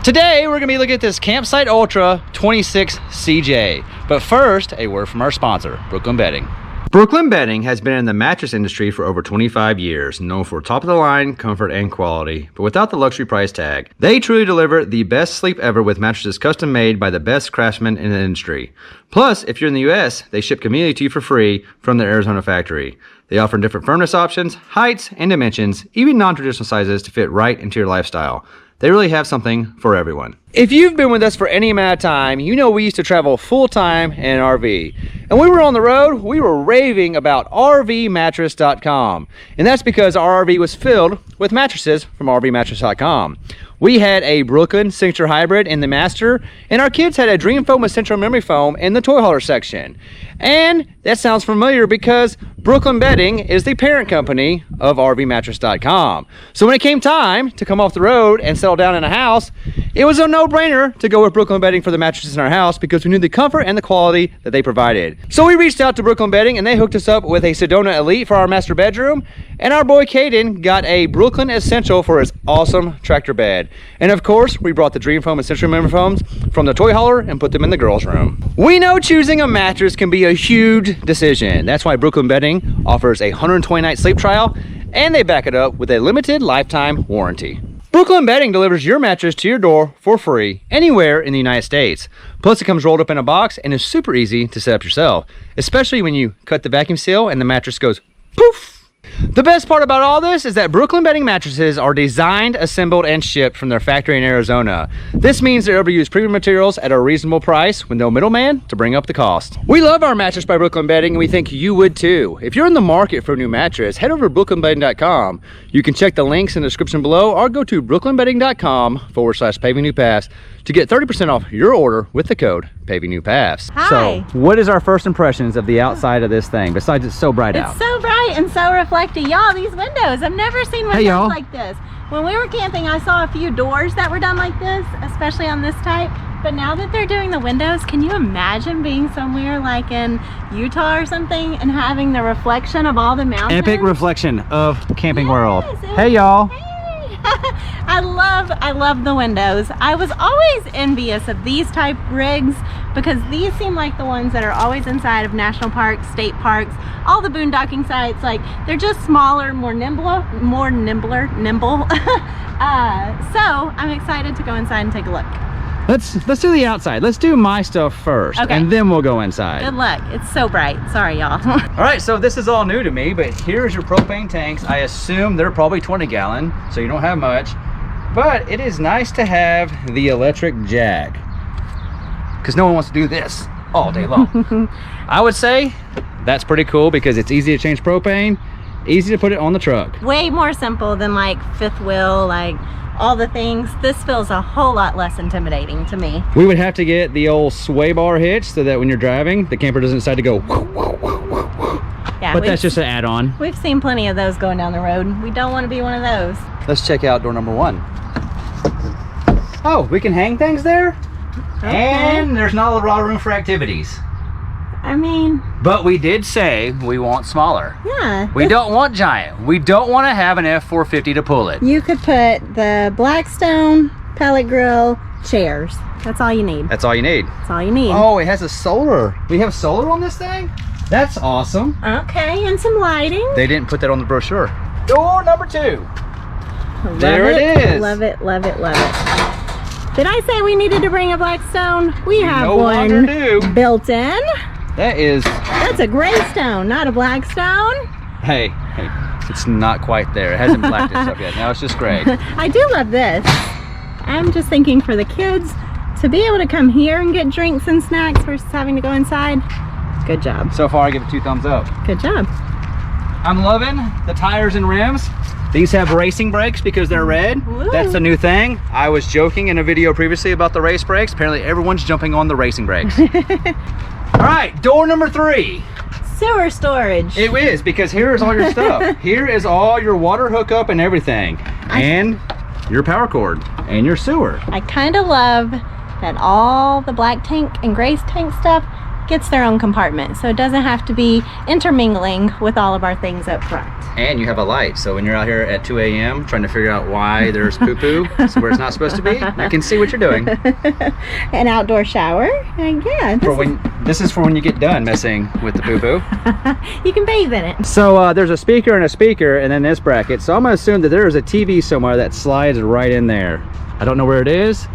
Today, we're gonna be looking at this Campsite Ultra 26 CJ. But first, a word from our sponsor, Brooklyn Bedding. Brooklyn Bedding has been in the mattress industry for over 25 years, known for top-of-the-line comfort and quality, but without the luxury price tag. They truly deliver the best sleep ever with mattresses custom-made by the best craftsmen in the industry. Plus, if you're in the US, they ship conveniently to you for free from their Arizona factory. They offer different firmness options, heights, and dimensions, even non-traditional sizes to fit right into your lifestyle. They really have something for everyone. If you've been with us for any amount of time, you know we used to travel full-time in an RV. And when we were on the road, we were raving about RVmattress.com. And that's because our RV was filled with mattresses from RVmattress.com. We had a Brooklyn Signature Hybrid in the master, and our kids had a Dream Foam Essential Memory Foam in the toy hauler section. And that sounds familiar because Brooklyn Bedding is the parent company of RVmattress.com. So when it came time to come off the road and settle down in a house, it was a no-brainer to go with Brooklyn Bedding for the mattresses in our house because we knew the comfort and the quality that they provided. So we reached out to Brooklyn Bedding and they hooked us up with a Sedona Elite for our master bedroom, and our boy Caden got a Brooklyn Essential for his awesome tractor bed. And of course, we brought the Dream Foam Essential Memory Foams from the toy hauler and put them in the girls' room. We know choosing a mattress can be a huge decision. That's why Brooklyn Bedding offers a 120-night sleep trial, and they back it up with a limited lifetime warranty. Brooklyn Bedding delivers your mattress to your door for free anywhere in the United States. Plus, it comes rolled up in a box and is super easy to set up yourself, especially when you cut the vacuum seal and the mattress goes poof. The best part about all this is that Brooklyn Bedding mattresses are designed, assembled, and shipped from their factory in Arizona. This means they're able to use premium materials at a reasonable price with no middleman to bring up the cost. We love our mattress by Brooklyn Bedding, and we think you would too. If you're in the market for a new mattress, head over to brooklynbedding.com. You can check the links in the description below or go to brooklynbedding.com/pavingnewpaths to get 30% off your order with the code PavingNewPaths. Hi. So, what is our first impressions of the outside of this thing, besides it's so bright out? It's so bright and so reflective. Y'all, these windows, I've never seen windows like this. When we were camping, I saw a few doors that were done like this, especially on this type. But now that they're doing the windows, can you imagine being somewhere like in Utah or something and having the reflection of all the mountains? Epic reflection of Camping World. Yes, Hey y'all. Hey. I love the windows. I was always envious of these type rigs because these seem like the ones that are always inside of national parks, state parks, all the boondocking sites. Like, they're just smaller, more nimble. So I'm excited to go inside and take a look. Let's do the outside. Let's do my stuff first, okay, and then we'll go inside. Good luck. It's so bright. Sorry, y'all. All right, so this is all new to me, but here's your propane tanks. I assume they're probably 20-gallon, so you don't have much. But it is nice to have the electric jack, because no one wants to do this all day long. I would say that's pretty cool because it's easy to change propane, easy to put it on the truck. Way more simple than like fifth wheel, like all the things. This feels a whole lot less intimidating to me. We would have to get the old sway bar hitch so that when you're driving, the camper doesn't decide to go whoo, whoo, whoo, whoo, whoo. Yeah, but that's just an add-on. We've seen plenty of those going down the road. We don't want to be one of those. Let's check out door number 1. Oh, we can hang things there? Okay. And there's not a lot of room for activities. I mean, but we did say we want smaller. Yeah. We don't want giant. We don't want to have an F450 to pull it. You could put the Blackstone pellet grill chairs. That's all you need. That's all you need. That's all you need. Oh, it has a solar. We have solar on this thing? That's awesome. Okay, and some lighting. They didn't put that on the brochure. Door number 2. There it is. Love it, love it, love it. Did I say we needed to bring a Blackstone? We have no one longer do. Built in. That's a gray stone, not a black stone. Hey, it's not quite there. It hasn't blacked this up yet. Now it's just gray. I do love this. I'm just thinking for the kids to be able to come here and get drinks and snacks versus having to go inside. Good job. So far, I give it 2 thumbs up. Good job. I'm loving the tires and rims. These have racing brakes because they're red. Ooh. That's a new thing. I was joking in a video previously about the race brakes. Apparently everyone's jumping on the racing brakes. All right, door number 3. Sewer storage. It is, because here is all your stuff. Here is all your water hookup and everything. And your power cord and your sewer. I kind of love that all the black tank and gray tank stuff gets their own compartment, so it doesn't have to be intermingling with all of our things up front. And you have a light, so when you're out here at 2 a.m. trying to figure out why there's poo-poo where it's not supposed to be, you can see what you're doing. An outdoor shower, and yeah. This is for when you get done messing with the poo-poo. You can bathe in it. So there's a speaker, and then this bracket. So I'm gonna assume that there's a TV somewhere that slides right in there. I don't know where it is.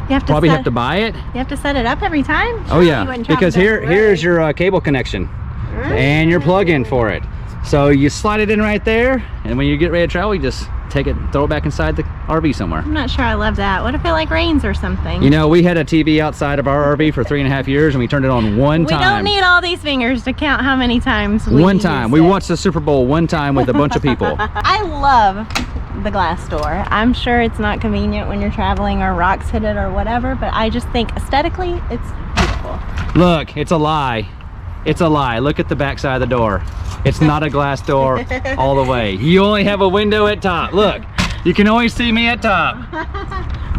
You have to probably have to buy it. You have to set it up every time? Oh yeah, because here's your cable connection and your plug-in for it. So you slide it in right there, and when you get ready to travel, you just take it, throw it back inside the RV somewhere. I'm not sure I love that. What if it like rains or something? You know, we had a TV outside of our RV for 3.5 years, and we turned it on one time. We don't need all these fingers to count how many times we One time. We watched the Super Bowl one time with a bunch of people. I love the glass door. I'm sure it's not convenient when you're traveling or rocks hit it or whatever, but I just think aesthetically it's beautiful. Look, it's a lie. It's a lie. Look at the back side of the door. It's not a glass door all the way. You only have a window at top. Look, you can only see me at top.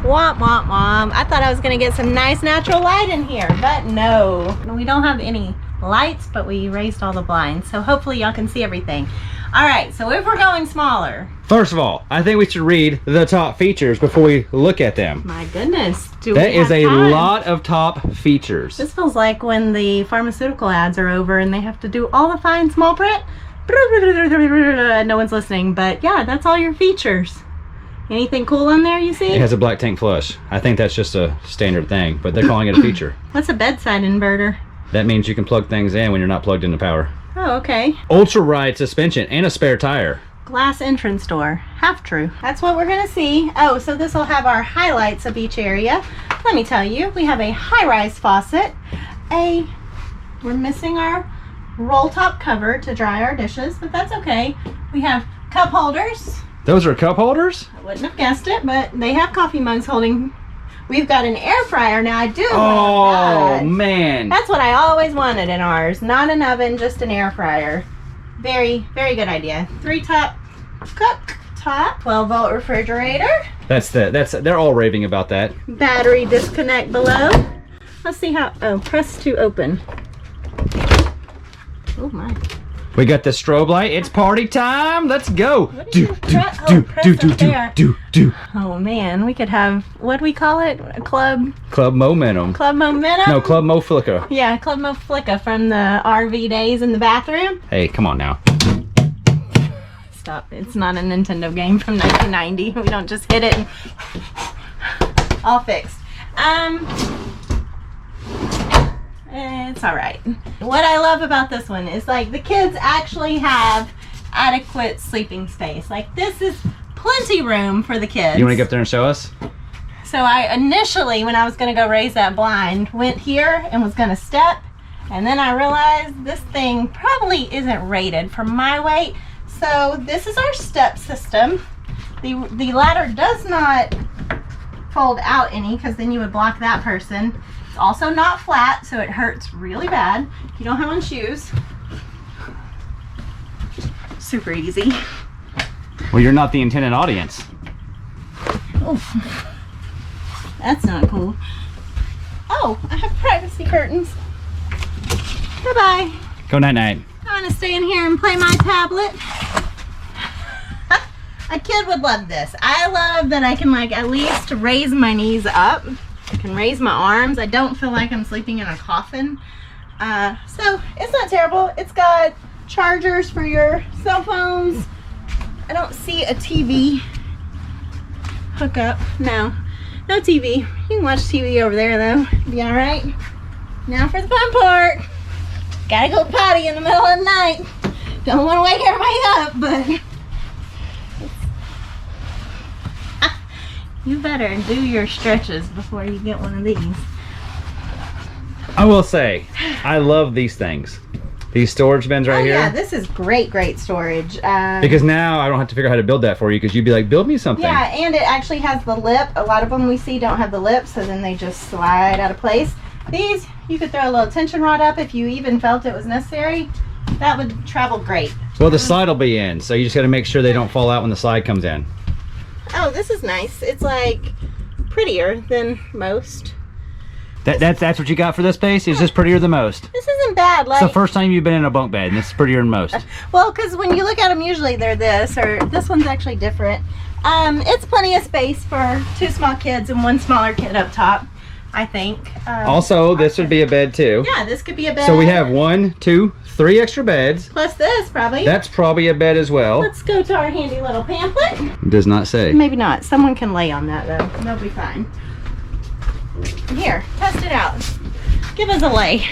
Womp womp womp. I thought I was gonna get some nice natural light in here, but no. We don't have any lights, but we raised all the blinds, so hopefully y'all can see everything. All right, so if we're going smaller. First of all, I think we should read the top features before we look at them. My goodness. That is a lot of top features. This feels like when the pharmaceutical ads are over and they have to do all the fine small print. No one's listening, but yeah, that's all your features. Anything cool on there you see? It has a black tank flush. I think that's just a standard thing, but they're calling it a feature. What's a bedside inverter? That means you can plug things in when you're not plugged into power. Oh, okay. Ultra ride suspension and a spare tire. Glass entrance door. Half true. That's what we're gonna see. Oh, so this will have our highlights of each area. Let me tell you, we have a high-rise faucet. We're missing our roll top cover to dry our dishes, but that's okay. We have cup holders. Those are cup holders? I wouldn't have guessed it, but they have coffee mugs holding. We've got an air fryer now. I do love that. Man. That's what I always wanted in ours. Not an oven, just an air fryer. Very, very good idea. 3-top cooktop, 12-volt refrigerator. They're all raving about that. Battery disconnect below. Let's see how, press to open. Oh my. We got the strobe light. It's party time. Let's go. Oh man, we could have, what do we call it? A club? Club Momentum. Club Momentum? No, Club Mo Flicka. Yeah, Club Mo Flicka from the RV days in the bathroom. Hey, come on now. Stop. It's not a Nintendo game from 1990. We don't just hit it and all fixed. It's all right. What I love about this one is like the kids actually have adequate sleeping space. Like this is plenty room for the kids. You want to get up there and show us? So I initially, when I was going to go raise that blind, went here and was going to step, and then I realized this thing probably isn't rated for my weight. So this is our step system. The ladder does not fold out any because then you would block that person. It's also not flat, so it hurts really bad if you don't have on shoes. Super easy. Well, you're not the intended audience. Oh, that's not cool. Oh, I have privacy curtains. Bye-bye. Go night-night. I'm gonna stay in here and play my tablet. A kid would love this. I love that I can like at least raise my knees up. I can raise my arms. I don't feel like I'm sleeping in a coffin. So it's not terrible. It's got chargers for your cell phones. I don't see a TV hookup. No TV. You can watch TV over there though. Be all right. Now for the fun part. Gotta go potty in the middle of the night. Don't want to wake everybody up, but you better do your stretches before you get one of these. I will say, I love these things. These storage bins right here. Yeah, this is great storage. Because now I don't have to figure out how to build that for you, because you'd be like, build me something. Yeah, and it actually has the lip. A lot of them we see don't have the lip, so then they just slide out of place. These, you could throw a little tension rod up if you even felt it was necessary. That would travel great. Well, the slide will be in, so you just got to make sure they don't fall out when the slide comes in. Oh, this is nice. It's like prettier than most. That's what you got for this space? Is this prettier than most? This isn't bad. Like, it's the first time you've been in a bunk bed, and this is prettier than most. Well, because when you look at them, usually they're this, or this one's actually different. It's plenty of space for 2 small kids and 1 smaller kid up top, I think. Also, this would be a bed too. Yeah, this could be a bed. So we have 1, 2, 3 extra beds. Plus this, probably. That's probably a bed as well. Let's go to our handy little pamphlet. It does not say. Maybe not. Someone can lay on that, though. They'll be fine. Here, test it out. Give us a lay.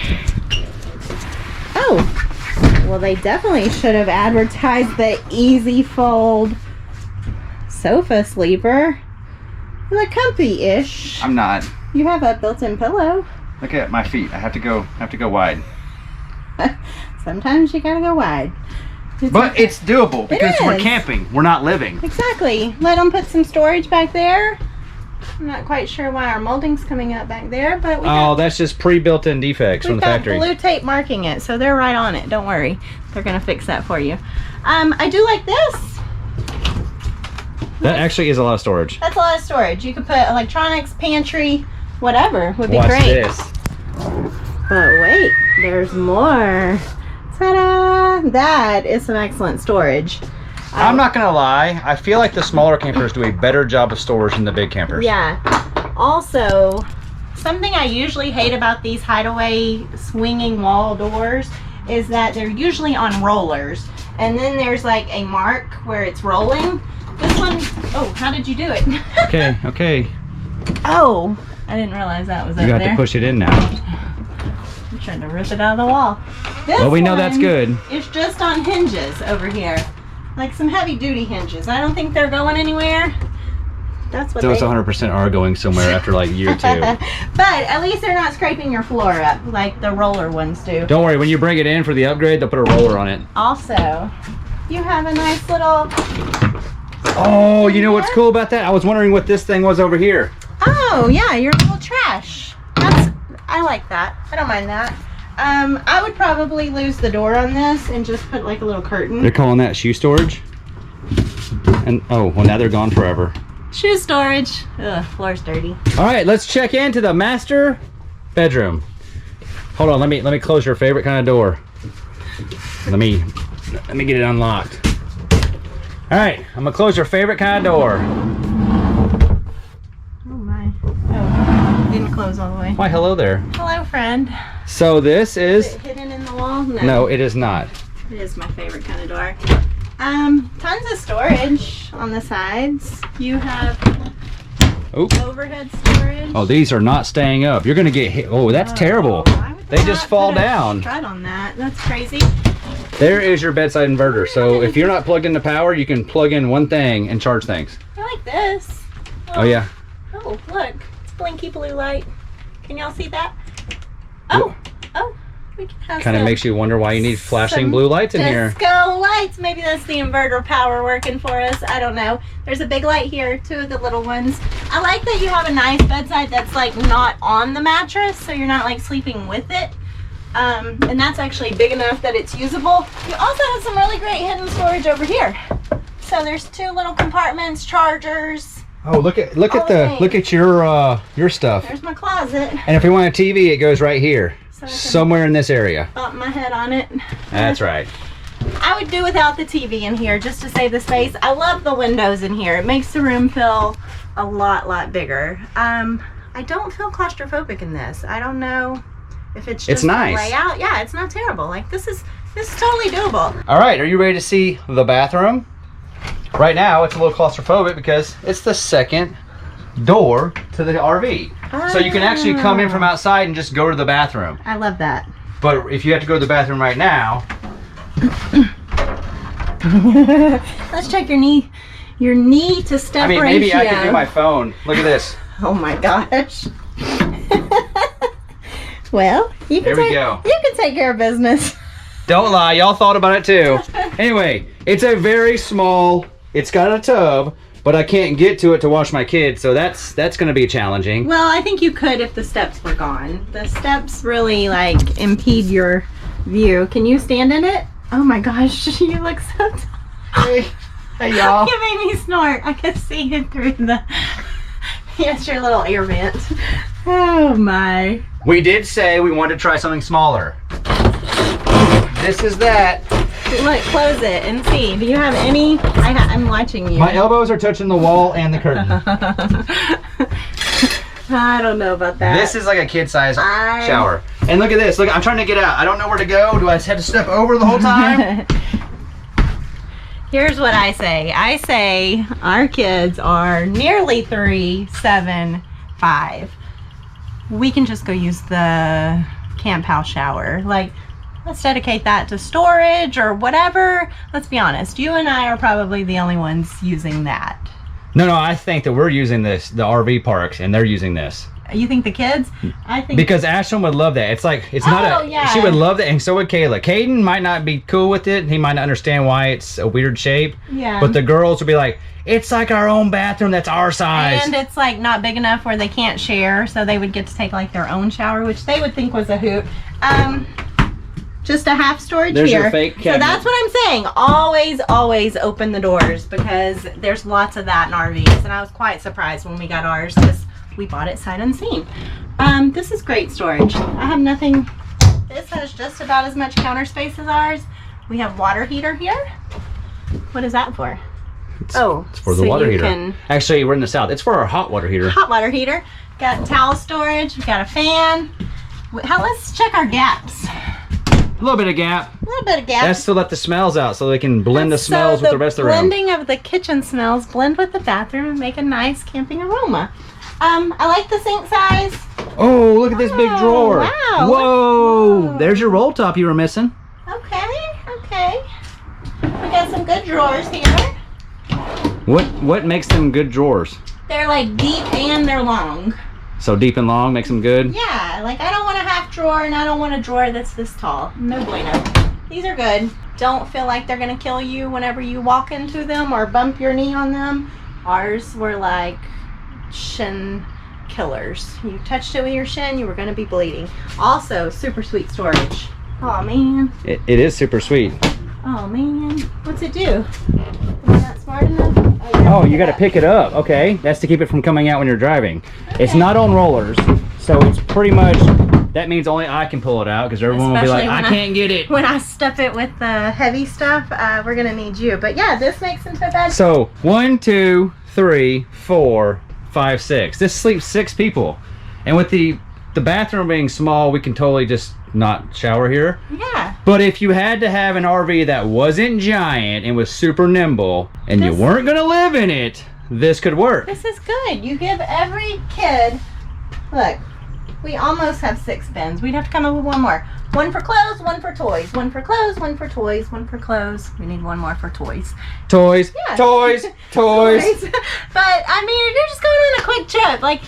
Oh, well, they definitely should have advertised the Easy Fold sofa sleeper. They're comfy-ish. I'm not. You have a built-in pillow. Look at my feet. I have to go wide. Sometimes you gotta go wide. But it's doable because we're camping. We're not living. Exactly. Let them put some storage back there. I'm not quite sure why our molding's coming up back there, but that's just pre-built-in defects from the factory. We've got blue tape marking it, so they're right on it. Don't worry. They're gonna fix that for you. I do like this. That actually is a lot of storage. That's a lot of storage. You could put electronics, pantry, whatever would be great. Watch this. But wait, there's more. Ta-da! That is some excellent storage. I'm not gonna lie, I feel like the smaller campers do a better job of storage than the big campers. Yeah. Also, something I usually hate about these hideaway swinging wall doors is that they're usually on rollers. And then there's like a mark where it's rolling. This one, oh, how did you do it? Okay. Oh, I didn't realize that was up there. You have to push it in now. I'm trying to rip it out of the wall. Well, we know that's good. It's just on hinges over here. Like some heavy duty hinges. I don't think they're going anywhere. That's what those 100% are going somewhere after like year 2. But at least they're not scraping your floor up like the roller ones do. Don't worry, when you bring it in for the upgrade, they'll put a roller on it. Also, you have a nice little... Oh, you know what's cool about that? I was wondering what this thing was over here. Oh, yeah, your little trash. I like that. I don't mind that. I would probably lose the door on this and just put like a little curtain. They're calling that shoe storage? And oh, well now they're gone forever. Shoe storage. Ugh, floor's dirty. All right, let's check into the master bedroom. Hold on, let me close your favorite kind of door. Let me get it unlocked. All right, I'm gonna close your favorite kind of door. Oh my. Oh, didn't close all the way. Why, hello there. Hello, friend. So this is it hidden in the wall? No, it is not. It is my favorite kind of door. Tons of storage on the sides. You have overhead storage. Oh, these are not staying up. You're gonna get hit. Oh, that's terrible. They just fall down. Strut on that. That's crazy. There is your bedside inverter. So if you're not plugged into power, you can plug in one thing and charge things. I like this. Oh yeah. Oh, look. It's blinky blue light. Can y'all see that? Oh. We can have kind of makes you wonder why you need flashing blue lights in here. Disco lights. Maybe that's the inverter power working for us. I don't know. There's a big light here, 2 of the little ones. I like that you have a nice bedside that's like not on the mattress, so you're not like sleeping with it. And that's actually big enough that it's usable. You also have some really great hidden storage over here. So there's 2 little compartments, chargers. Oh, look at your stuff. There's my closet. And if we want a TV, it goes right here. So somewhere in this area. Bump my head on it. That's right. I would do without the TV in here just to save the space. I love the windows in here. It makes the room feel a lot bigger. I don't feel claustrophobic in this. I don't know if it's just nice. The layout. Yeah, it's not terrible. Like this is totally doable. All right, are you ready to see the bathroom? Right now, it's a little claustrophobic because it's the second door to the RV. So you can actually come in from outside and just go to the bathroom. I love that. But if you have to go to the bathroom right now. Let's check your knee to step ratio. Maybe I can do my phone. Look at this. Oh my gosh. Well, you can take care of business. Don't lie, y'all thought about it too. Anyway, it's a very small, it's got a tub, but I can't get to it to wash my kids, so that's going to be challenging. Well, I think you could if the steps were gone. The steps really like impede your view. Can you stand in it? Oh my gosh, you look so tall. Hey y'all. You made me snort. I could see it through the Yes, your little air vent. Oh my. We did say we wanted to try something smaller. This is that. Look, close it and see. Do you have any? I'm watching you. My elbows are touching the wall and the curtain. I don't know about that. This is like a kid-sized shower. And look at this. Look, I'm trying to get out. I don't know where to go. Do I just have to step over the whole time? Here's what I say. I say our kids are nearly 3, 7, 5. We can just go use the camp house shower. Like, let's dedicate that to storage or whatever. Let's be honest. You and I are probably the only ones using that. No, I think that we're using this, the RV parks, and they're using this. You think the kids? I think because Ashlyn would love that. It's like it's not a. Yeah. She would love that, and so would Kayla. Caden might not be cool with it. He might not understand why it's a weird shape. Yeah. But the girls would be like, it's like our own bathroom that's our size. And it's like not big enough where they can't share, so they would get to take like their own shower, which they would think was a hoot. Just a half storage There's here. Your fake cabinet. So that's what I'm saying. Always open the doors because there's lots of that in RVs, and I was quite surprised when we got ours because we bought it sight unseen. This is great storage. I have nothing. This has just about as much counter space as ours. We have water heater here. What is that for? It's for the water heater. Actually, we're in the south. It's for our hot water heater. Hot water heater. Got towel storage. We've got a fan. Let's check our gaps. A little bit of gap. A little bit of gap. That's to let the smells out so they can blend the smells with the rest of the room. Blending of the kitchen smells blend with the bathroom and make a nice camping aroma. I like the sink size. Oh, look at this big drawer. Wow. Whoa. There's your roll top you were missing. Okay. We got some good drawers here. What makes them good drawers? They're like deep and they're long. So deep and long makes them good? Yeah, like I don't want a half drawer and I don't want a drawer that's this tall. No bueno. These are good. Don't feel like they're gonna kill you whenever you walk into them or bump your knee on them. Ours were like shin killers. You touched it with your shin, you were gonna be bleeding. Also, super sweet storage. Oh man. It is super sweet. Oh man. What's it do? Am I not smart enough? Oh, you gotta pick it up. Okay, that's to keep it from coming out when you're driving. Okay. It's not on rollers, so it's pretty much, that means only I can pull it out because everyone will be like, I can't get it. When I stuff it with the heavy stuff, we're gonna need you. But yeah, this makes into a bed. So 1, 2, 3, 4, 5, 6. This sleeps 6 people. And with the bathroom being small, we can totally just not shower here. Yeah. But if you had to have an RV that wasn't giant and was super nimble and you weren't gonna live in it, this could work. This is good. You give every kid, look, we almost have 6 bins. We'd have to come up with one more. One for clothes, one for toys. One for clothes, one for toys, one for clothes. We need one more for toys. Toys, yeah. toys. But I mean, if you're just going on a quick trip, like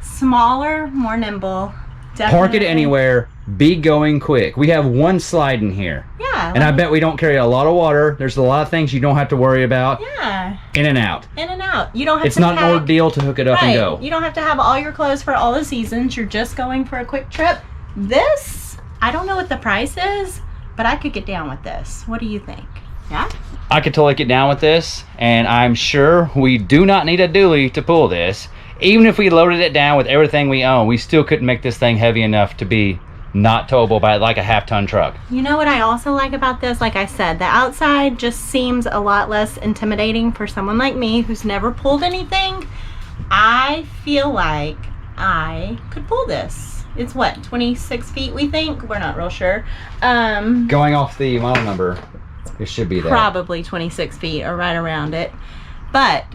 smaller, more nimble. Definitely. Park it anywhere. Be going quick. We have one slide in here. Yeah. And I bet we don't carry a lot of water. There's a lot of things you don't have to worry about. Yeah. In and out. In and out. You don't have It's to not an ordeal to hook it up and go. You don't have to have all your clothes for all the seasons. You're just going for a quick trip. This, I don't know what the price is, but I could get down with this. What do you think? Yeah? I could totally get down with this, and I'm sure we do not need a dually to pull this. Even if we loaded it down with everything we own, we still couldn't make this thing heavy enough to be not towable by like a half-ton truck. You know what I also like about this? Like I said, the outside just seems a lot less intimidating for someone like me who's never pulled anything. I feel like I could pull this. It's what, 26 feet we think? We're not real sure. Going off the model number, it should be there. Probably 26 feet or right around it. But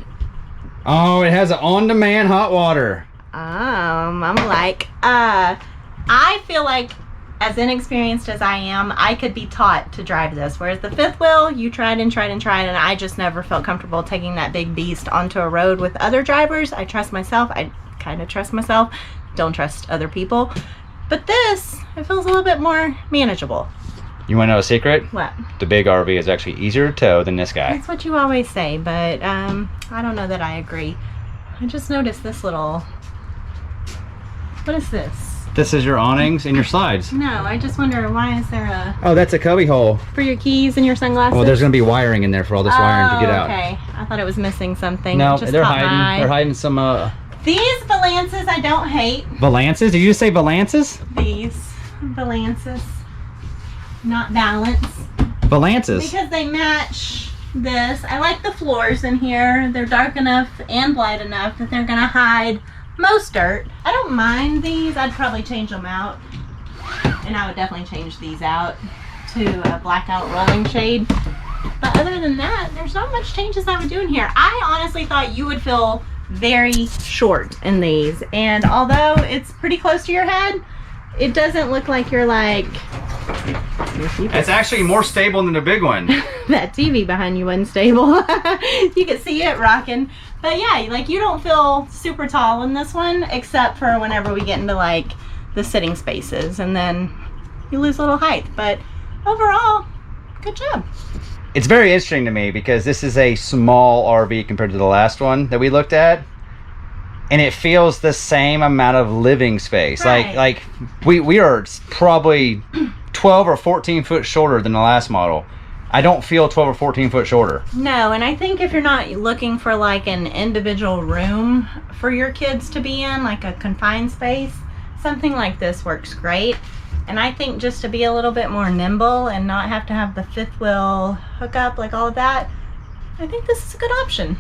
oh, it has an on-demand hot water. I'm like, I feel like as inexperienced as I am, I could be taught to drive this. Whereas the fifth wheel, you tried, and I just never felt comfortable taking that big beast onto a road with other drivers. I trust myself. I kind of trust myself. Don't trust other people. But this, it feels a little bit more manageable. You want to know a secret? What? The big RV is actually easier to tow than this guy. That's what you always say, but I don't know that I agree. I just noticed this little... What is this? This is your awnings and your slides. No, I just wonder why is there a... Oh, that's a cubby hole. For your keys and your sunglasses? Well, there's going to be wiring in there for all this wiring to get out. Okay. I thought it was missing something. No, Just they're caught my hiding. eye. They're hiding some These balances I don't hate. Balances? Did you just say balances? These balances, not balance. Balances? Because they match this. I like the floors in here. They're dark enough and light enough that they're gonna hide most dirt. I don't mind these. I'd probably change them out. And I would definitely change these out to a blackout rolling shade. But other than that, there's not much changes I would do in here. I honestly thought you would feel very short in these. And although it's pretty close to your head, it doesn't look like you're like... It's actually more stable than the big one. That TV behind you wasn't stable. You could see it rocking. But yeah, like you don't feel super tall in this one, except for whenever we get into like the sitting spaces, and then you lose a little height. But overall, good job. It's very interesting to me because this is a small RV compared to the last one that we looked at, and it feels the same amount of living space. Right. Like we are probably 12 or 14 foot shorter than the last model. I don't feel 12 or 14 foot shorter. No, and I think if you're not looking for like an individual room for your kids to be in, like a confined space, something like this works great. And I think just to be a little bit more nimble and not have to have the fifth wheel hookup, like all of that, I think this is a good option.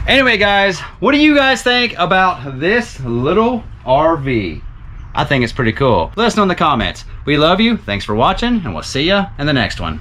Anyway, guys, what do you guys think about this little RV? I think it's pretty cool. Let us know in the comments. We love you. Thanks for watching, and we'll see ya in the next one.